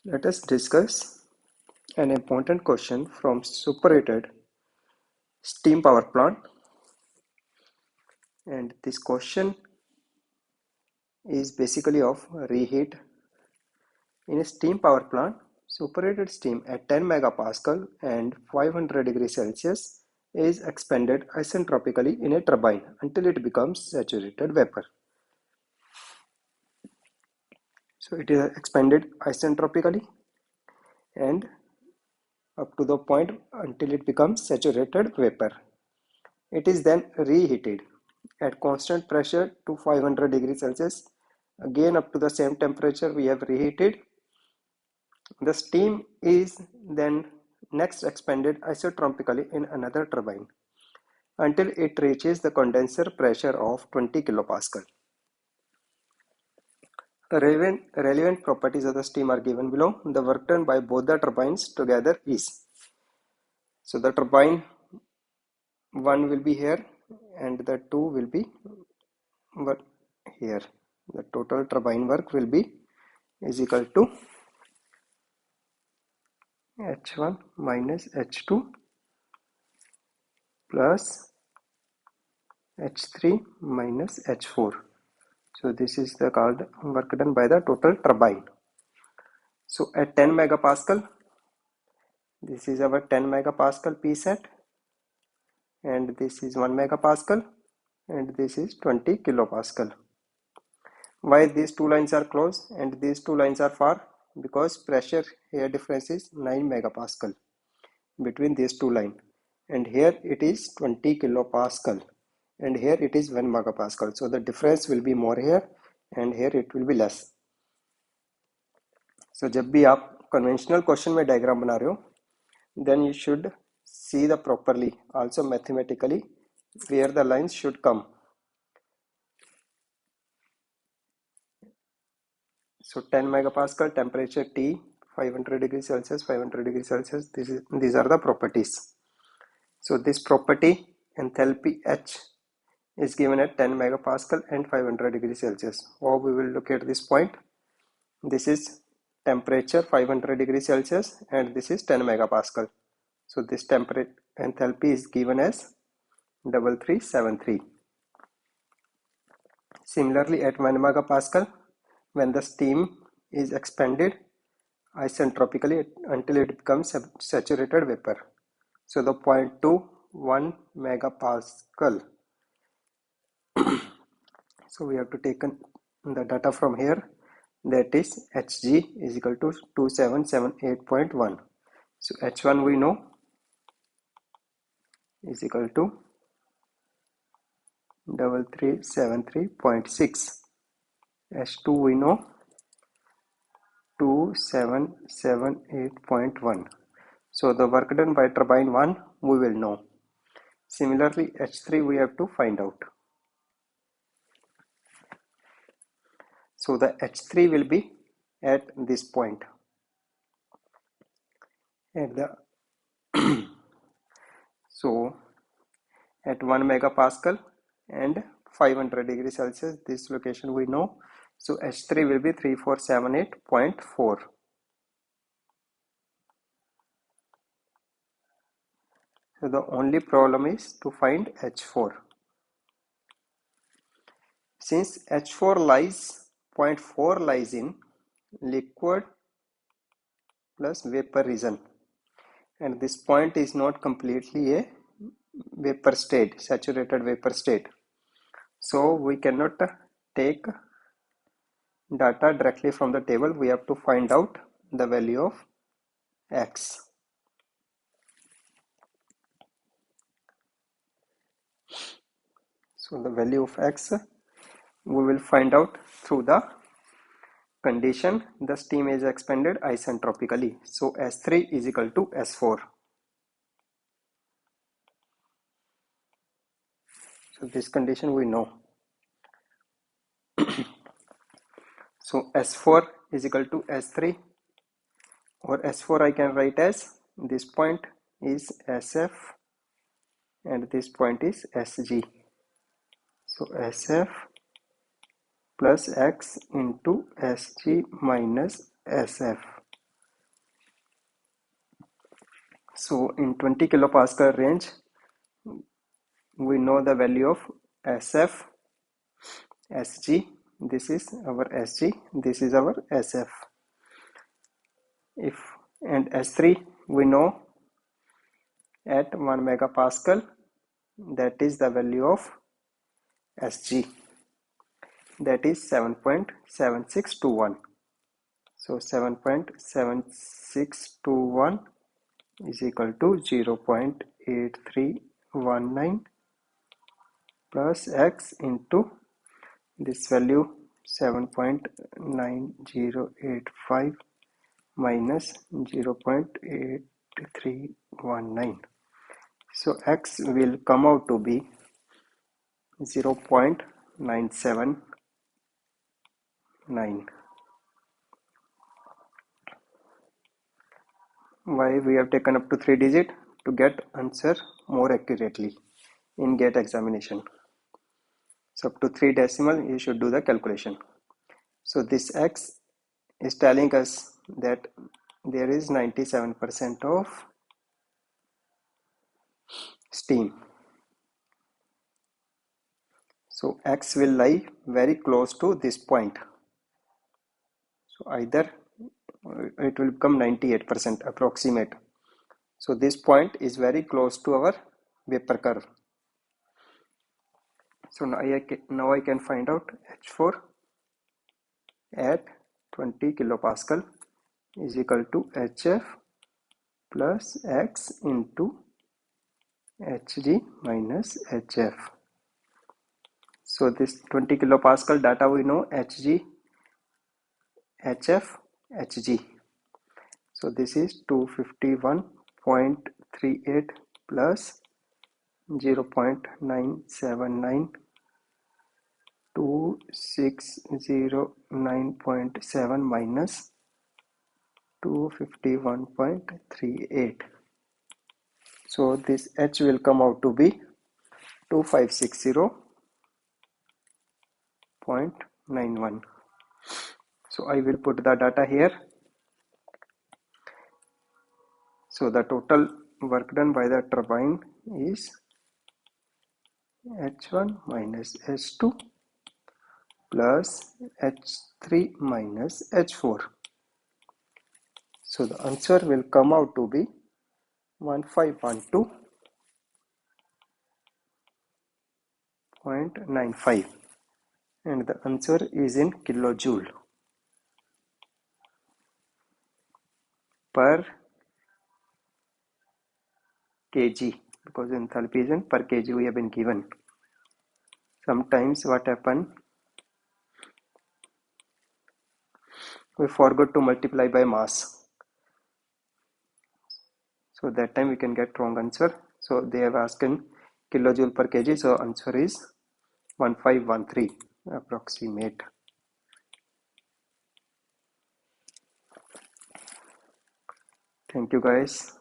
Let us discuss an important question from superheated steam power plant, and this question is basically of reheat. In a steam power plant, superheated steam at 10 megapascal and 500 degrees Celsius is expanded isentropically in a turbine until it becomes saturated vapor. So it is expanded isentropically and up to the point until it becomes saturated vapor. It is then reheated at constant pressure to 500 degrees Celsius. Again, up to the same temperature we have reheated. The steam is then next expanded isotropically in another turbine until it reaches the condenser pressure of 20 kilopascal. The relevant properties of the steam are given below. The work done by both the turbines together is. So the turbine 1 will be here and the 2 will be here. The total turbine work will be is equal to H1 minus H2 plus H3 minus H4. So this is the called work done by the total turbine. So at 10 megapascal, this is our 10 megapascal P set, and this is 1 megapascal, and this is 20 kilopascal. Why these two lines are close and these two lines are far? Because pressure here difference is 9 megapascal between these two lines, and here it is 20 kilopascal and here it is 1 megapascal. So the difference will be more here and here it will be less. So जब भी आप conventional question में diagram बना रहे हो, then you should see the properly also mathematically where the lines should come. So 10 megapascal temperature T, 500 degrees Celsius, 500 degrees Celsius. These are the properties. So this property enthalpy H is given at 10 megapascal and 500 degrees Celsius. How we will look at this point? This is temperature 500 degrees Celsius and this is 10 megapascal. So this temperature enthalpy is given as 3373. Similarly, at 1 megapascal, when the steam is expanded isentropically until it becomes saturated vapor. So the point to 1 megapascal. So we have to take the data from here, that is Hg is equal to 2778.1. So H1 we know is equal to 3373.6. H2 we know 2778.1. So the work done by turbine 1 we will know. Similarly, H3 we have to find out. So the H3 will be at this point. So at 1 megapascal and 500 degrees Celsius, this location we know. So H3 will be 3478.4. So the only problem is to find H4. Since H4 lies 0.4 lies in liquid plus vapor region, and this point is not completely a vapor state, saturated vapor state. So we cannot take data directly from the table. We have to find out the value of X. So the value of X we will find out through the condition the steam is expanded isentropically. So S3 is equal to S4. So this condition we know. So S4 is equal to S3, or S4 I can write as this point is SF and this point is SG. So SF plus X into SG minus SF. So in 20 kilopascal range, we know the value of SF, SG. This is our SG, this is our SF. If and S3 we know at 1 megapascal, that is the value of SG, that is 7.7621. So 7.7621 is equal to 0.8319 plus X into this value 7.9085 minus 0.8319. So X will come out to be 0.979. Why we have taken up to 3 digit? To get answer more accurately in GATE examination. So up to 3 decimal you should do the calculation. So this X is telling us that there is 97% of steam. So X will lie very close to this point. So either it will become 98% approximate. So this point is very close to our vapor curve. So now I can find out H4 at 20 kilopascal is equal to HF plus X into Hg minus Hf. So this 20 kilopascal data we know Hg, Hf, Hg. So this is 251.38 plus 0.979 2609.7 minus 251.38. So this H will come out to be 2560.91. So I will put the data here. So the total work done by the turbine is H1 minus H2 plus H3 minus H4. So the answer will come out to be 1512.95 and the answer is in kilojoule per kg, because enthalpy is in per kg we have been given. Sometimes what happen, we forgot to multiply by mass, so that time we can get wrong answer. So they have asked in kilojoule per kg, so answer is 1513 approximate. Thank you guys.